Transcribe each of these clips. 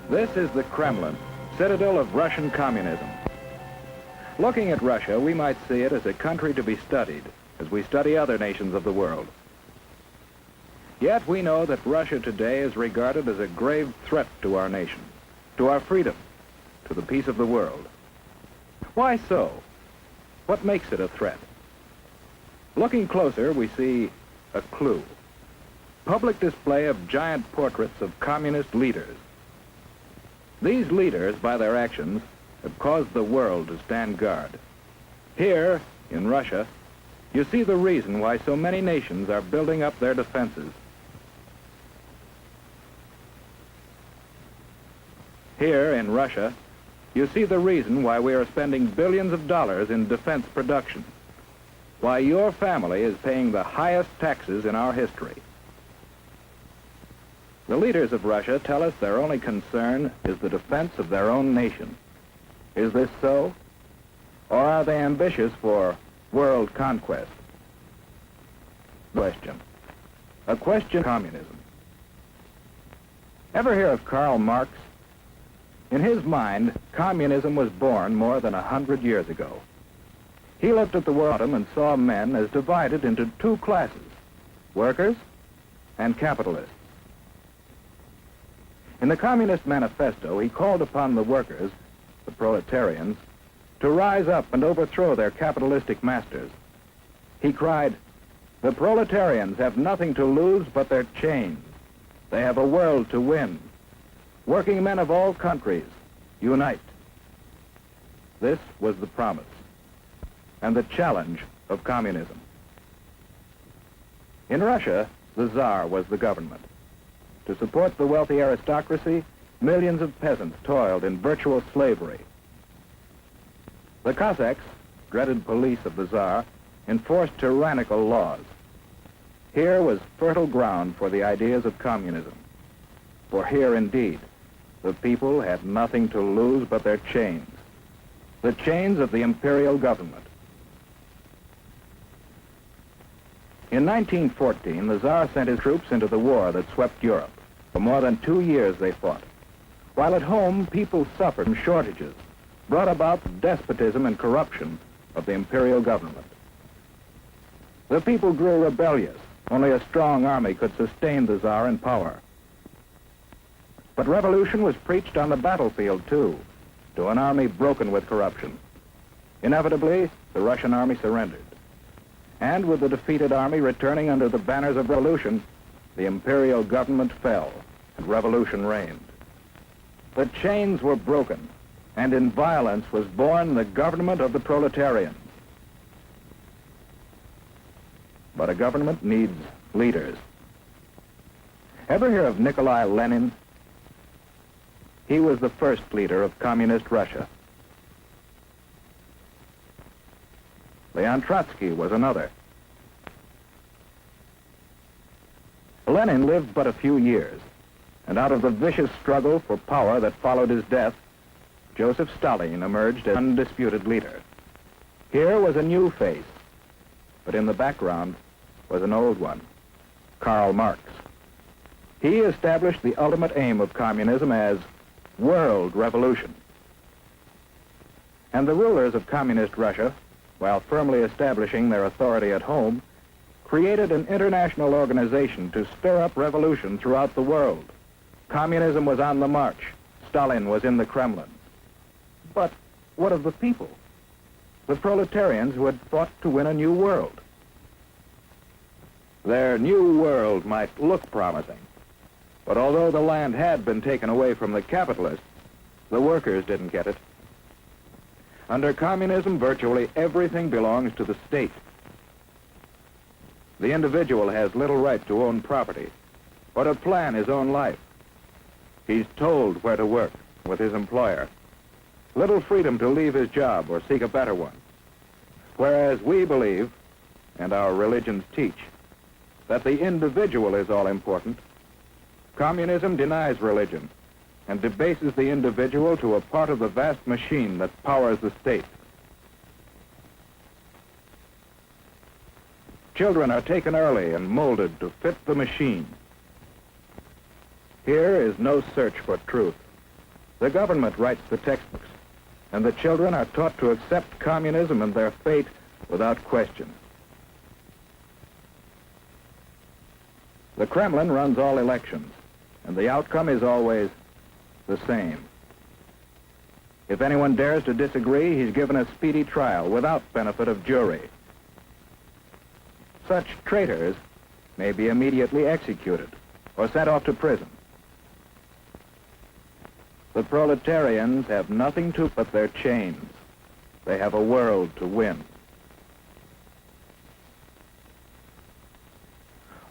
This is the Kremlin, citadel of Russian communism. Looking at Russia, we might see it as a country to be studied, as we study other nations of the world. Yet we know that Russia today is regarded as a grave threat to our nation, to our freedom, to the peace of the world. Why so? What makes it a threat? Looking closer, we see a clue. Public display of giant portraits of communist leaders. These leaders, by their actions, have caused the world to stand guard. Here, in Russia, you see the reason why so many nations are building up their defenses. Here, in Russia, you see the reason why we are spending billions of dollars in defense production, why your family is paying the highest taxes in our history. The leaders of Russia tell us their only concern is the defense of their own nation. Is this so? Or are they ambitious for world conquest? Question. A question of communism. Ever hear of Karl Marx? In his mind, communism was born more than 100 years ago. He looked at the world and saw men as divided into two classes, workers and capitalists. In the Communist Manifesto, he called upon the workers, the proletarians, to rise up and overthrow their capitalistic masters. He cried, "The proletarians have nothing to lose but their chains. They have a world to win. Working men of all countries, unite." This was the promise and the challenge of communism. In Russia, the Tsar was the government. To support the wealthy aristocracy, millions of peasants toiled in virtual slavery. The Cossacks, dreaded police of the Tsar, enforced tyrannical laws. Here was fertile ground for the ideas of communism. For here, indeed, the people had nothing to lose but their chains, the chains of the imperial government. In 1914, the Tsar sent his troops into the war that swept Europe. For more than 2 years they fought. While at home, people suffered from shortages, brought about the despotism and corruption of the imperial government. The people grew rebellious. Only a strong army could sustain the Tsar in power. But revolution was preached on the battlefield, too, to an army broken with corruption. Inevitably, the Russian army surrendered. And with the defeated army returning under the banners of revolution, the imperial government fell and revolution reigned. The chains were broken, and in violence was born the government of the proletarians. But a government needs leaders. Ever hear of Nikolai Lenin? He was the first leader of communist Russia. Leon Trotsky was another. Lenin lived but a few years, and out of the vicious struggle for power that followed his death, Joseph Stalin emerged as undisputed leader. Here was a new face, but in the background was an old one, Karl Marx. He established the ultimate aim of communism as world revolution. And the rulers of communist Russia, while firmly establishing their authority at home, created an international organization to stir up revolution throughout the world. Communism was on the march. Stalin was in the Kremlin. But what of the people? The proletarians who had fought to win a new world. Their new world might look promising, but although the land had been taken away from the capitalists, the workers didn't get it. Under communism, virtually everything belongs to the state. The individual has little right to own property or to plan his own life. He's told where to work with his employer. Little freedom to leave his job or seek a better one. Whereas we believe, and our religions teach, that the individual is all important, communism denies religion and debases the individual to a part of the vast machine that powers the state. Children are taken early and molded to fit the machine. Here is no search for truth, The government writes the textbooks, and the children are taught to accept communism and their fate without question. The Kremlin runs all elections, and the outcome is always the same. If anyone dares to disagree, he's given a speedy trial without benefit of jury. Such traitors may be immediately executed or sent off to prison. The proletarians have nothing to but their chains. They have a world to win.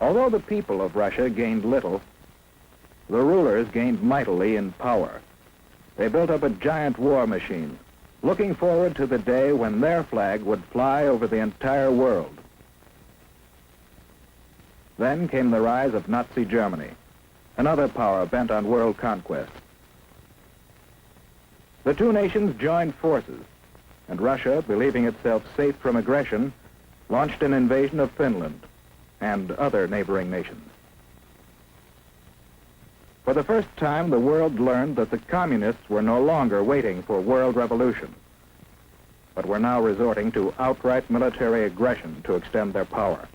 Although the people of Russia gained little, the rulers gained mightily in power. They built up a giant war machine, looking forward to the day when their flag would fly over the entire world. Then came the rise of Nazi Germany, another power bent on world conquest. The two nations joined forces, and Russia, believing itself safe from aggression, launched an invasion of Finland and other neighboring nations. For the first time, the world learned that the communists were no longer waiting for world revolution, but were now resorting to outright military aggression to extend their power.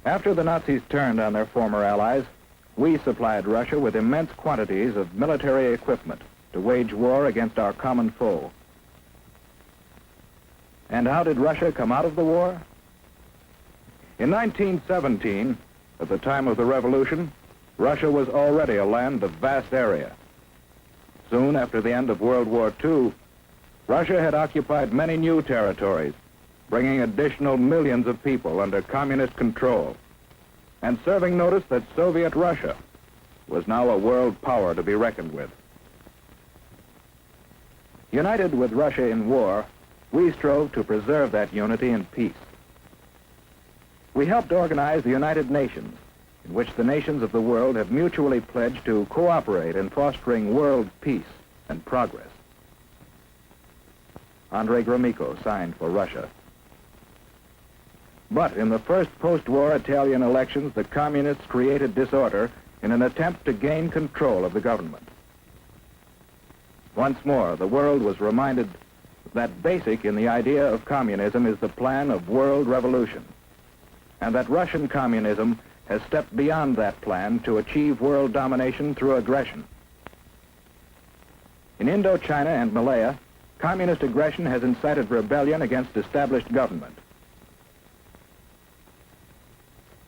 After the Nazis turned on their former allies, we supplied Russia with immense quantities of military equipment to wage war against our common foe. And how did Russia come out of the war? In 1917, at the time of the revolution, Russia was already a land of vast area. Soon after the end of World War II, Russia had occupied many new territories, bringing additional millions of people under communist control, and serving notice that Soviet Russia was now a world power to be reckoned with. United with Russia in war, we strove to preserve that unity in peace. We helped organize the United Nations, in which the nations of the world have mutually pledged to cooperate in fostering world peace and progress. Andrei Gromyko signed for Russia. But in the first post-war Italian elections, the communists created disorder in an attempt to gain control of the government. Once more, the world was reminded that basic in the idea of communism is the plan of world revolution, and that Russian communism has stepped beyond that plan to achieve world domination through aggression. In Indochina and Malaya, communist aggression has incited rebellion against established government.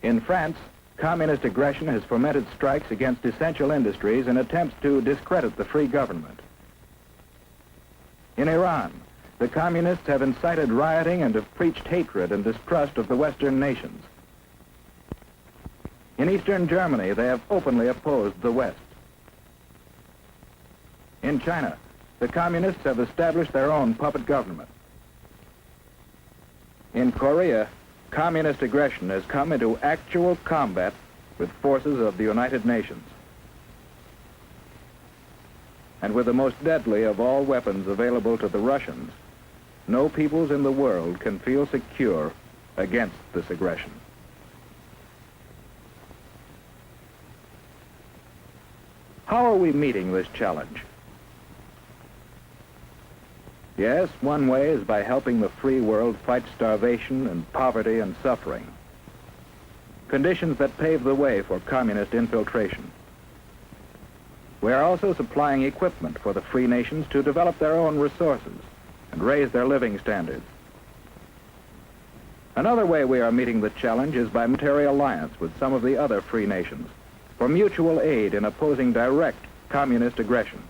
In France, communist aggression has fomented strikes against essential industries in attempts to discredit the free government. In Iran, the communists have incited rioting and have preached hatred and distrust of the Western nations. In Eastern Germany, they have openly opposed the West. In China, the communists have established their own puppet government. In Korea, communist aggression has come into actual combat with forces of the United Nations. And with the most deadly of all weapons available to the Russians, no peoples in the world can feel secure against this aggression. How are we meeting this challenge? Yes, one way is by helping the free world fight starvation and poverty and suffering, conditions that pave the way for communist infiltration. We are also supplying equipment for the free nations to develop their own resources and raise their living standards. Another way we are meeting the challenge is by military alliance with some of the other free nations for mutual aid in opposing direct communist aggression.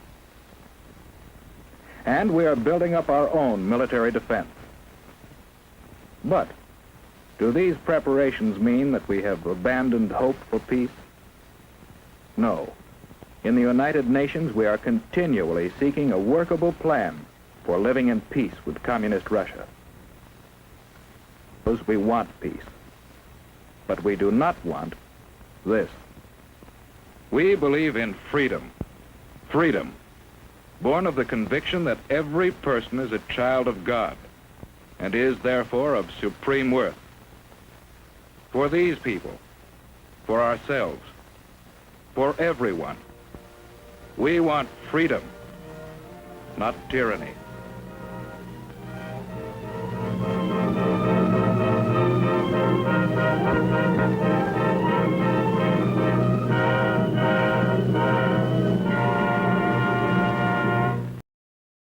And we are building up our own military defense. But do these preparations mean that we have abandoned hope for peace? No. In the United Nations, we are continually seeking a workable plan for living in peace with communist Russia. Because we want peace, but we do not want this. We believe in freedom. Freedom, born of the conviction that every person is a child of God and is therefore of supreme worth. For these people, for ourselves, for everyone. We want freedom, not tyranny.